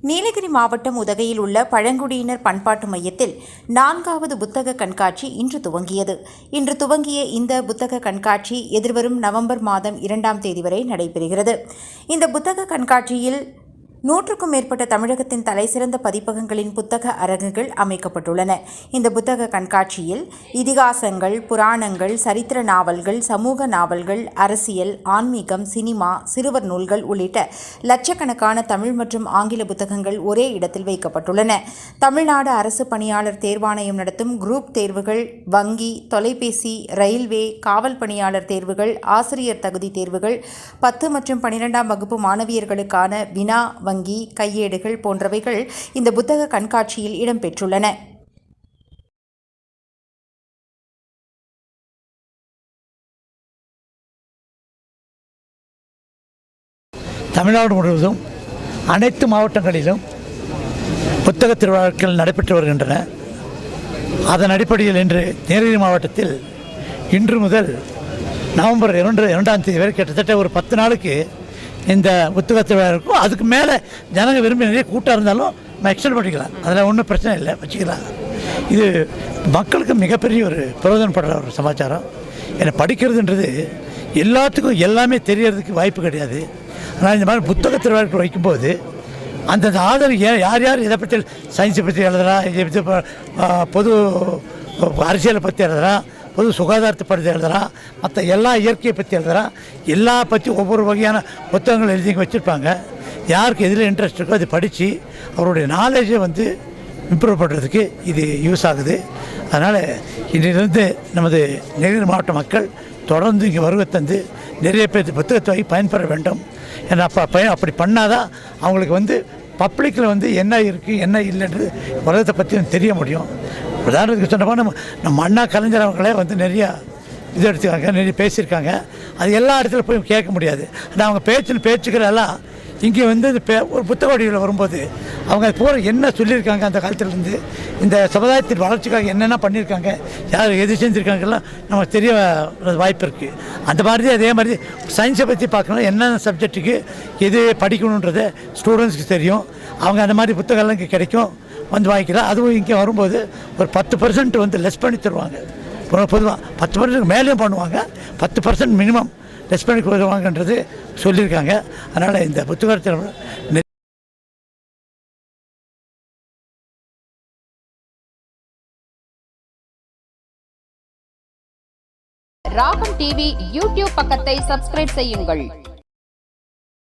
நீலகிரி மாவட்டம் உதகையில் உள்ள பழங்குடியினர் பண்பாட்டு மையத்தில் 4வது புத்தக கண்காட்சி இன்று துவங்கியது. இன்று துவங்கிய இந்த புத்தக கண்காட்சி எதிர்வரும் நவம்பர் மாதம் 2ஆம் தேதி வரை நடைபெறுகிறது. இந்த புத்தக கண்காட்சியில் 100க்கும் மேற்பட்ட தமிழகத்தின் தலைசிறந்த பதிப்பகங்களின் புத்தக அரங்குகள் அமைக்கப்பட்டுள்ளன. இந்த புத்தக கண்காட்சியில் இதிகாசங்கள், புராணங்கள், சரித்திர நாவல்கள், சமூக நாவல்கள், அரசியல், ஆன்மீகம், சினிமா, சிறுவர் நூல்கள் உள்ளிட்ட லட்சக்கணக்கான தமிழ் மற்றும் ஆங்கில புத்தகங்கள் ஒரே இடத்தில் வைக்கப்பட்டுள்ளன. தமிழ்நாடு அரசு பணியாளர் தேர்வாணையம் நடத்தும் குரூப் தேர்வுகள், வங்கி, தொலைபேசி, ரயில்வே, காவல் பணியாளர் தேர்வுகள், ஆசிரியர் தகுதி தேர்வுகள், 10 மற்றும் 12ஆம் வகுப்பு மாணவியர்களுக்கான வினா வங்கி, கையேடுகள் போன்றவைகள் இந்த புத்தக கண்காட்சியில் இடம்பெற்றுள்ளன. தமிழ்நாடு முழுவதும் அனைத்து மாவட்டங்களிலும் புத்தக திருவிழாக்கள் நடைபெற்று வருகின்றன. அதன் அடிப்படையில் இன்று நீலகிரி மாவட்டத்தில் இன்று முதல் நவம்பர் 2ஆம் தேதி வரை கிட்டத்தட்ட ஒரு 10 நாளுக்கு இந்த புத்தக திருவிழா இருக்கும். அதுக்கு மேலே ஜனங்க விரும்பி நிறைய கூட்டம் இருந்தாலும் நம்ம எக்ஸ்டெண்ட் பண்ணிக்கலாம். அதில் ஒன்றும் பிரச்சனை இல்லை, வச்சுக்கலாம். இது மக்களுக்கு மிகப்பெரிய ஒரு பிரயோஜனப்படுற ஒரு சமாச்சாரம். ஏன்னா படிக்கிறதுன்றது எல்லாத்துக்கும் எல்லாமே தெரியறதுக்கு வாய்ப்பு கிடையாது. ஆனால் இந்த மாதிரி புத்தக திருவிழாக்கள் வைக்கும்போது அந்தந்த ஆதரவு யார் யார் இதை பற்றி சயின்ஸை பற்றி எழுதுகிறான், இதை பற்றி பொது அரசியலை பற்றி எழுதுகிறான், பொது சுகாதாரத்தை பற்றி எழுதுகிறான், மற்ற எல்லா இயற்கையை பற்றி எழுதுகிறான், எல்லா பற்றி ஒவ்வொரு வகையான புத்தகங்கள் எழுதி வச்சுருப்பாங்க. யாருக்கு எதில் இன்ட்ரெஸ்ட் இருக்கோ அதை படித்து அவருடைய நாலேஜை இம்ப்ரூவ் பண்ணுறதுக்கு இது யூஸ் ஆகுது. அதனால் இன்றிலிருந்து நமது நீலகிரி மாவட்ட மக்கள் தொடர்ந்து இங்கே வருகை தந்து நிறைய பேர் புத்தகத்தை பயன்பெற வேண்டும். ஏன்னா அப்படி பண்ணால் தான் அவங்களுக்கு பப்ளிக்கில் என்ன இருக்குது என்ன இல்லைன்றது உலகத்தை பற்றி தெரிய முடியும். உதாரணத்துக்கு சொன்னப்போ நம்ம அண்ணா கலைஞர் அவங்களே நிறையா இது எடுத்துக்காங்க, நிறைய பேசியிருக்காங்க. அது எல்லா இடத்துல போய் கேட்க முடியாது. ஆனால் அவங்க பேச்சுக்கிறதெல்லாம் இங்கே ஒரு புத்தக வடிவில் வரும்போது அவங்க பூரா என்ன சொல்லியிருக்காங்க, அந்த காலத்துலேருந்து இந்த சமுதாயத்தின் வளர்ச்சிக்காக என்னென்ன பண்ணியிருக்காங்க, யார் எது செஞ்சுருக்காங்கலாம் நமக்கு தெரிய வாய்ப்பு இருக்குது. அந்த மாதிரி அதே மாதிரி சயின்ஸை பற்றி பார்க்கணும், என்னென்ன சப்ஜெக்ட்டுக்கு எது படிக்கணுன்றதை ஸ்டூடெண்ட்ஸ்க்கு தெரியும். அவங்க அந்த மாதிரி புத்தகம்லாம் இங்கே கிடைக்கும், வாங்கிக்கலாம். அதுவும் இங்கே வரும்போது ஒரு 10% லெஸ் பண்ணி தருவாங்க. பொதுவாக 10% மேலேயும் பண்ணுவாங்க, 10% மினிமம் லெஸ் பண்ணி கொடுவாங்கன்றது சொல்லியிருக்காங்க. அதனால் இந்த புத்தகத்தில் ராகம் டிவி யூடியூப் பக்கத்தை சப்ஸ்கிரைப் செய்யுங்கள்.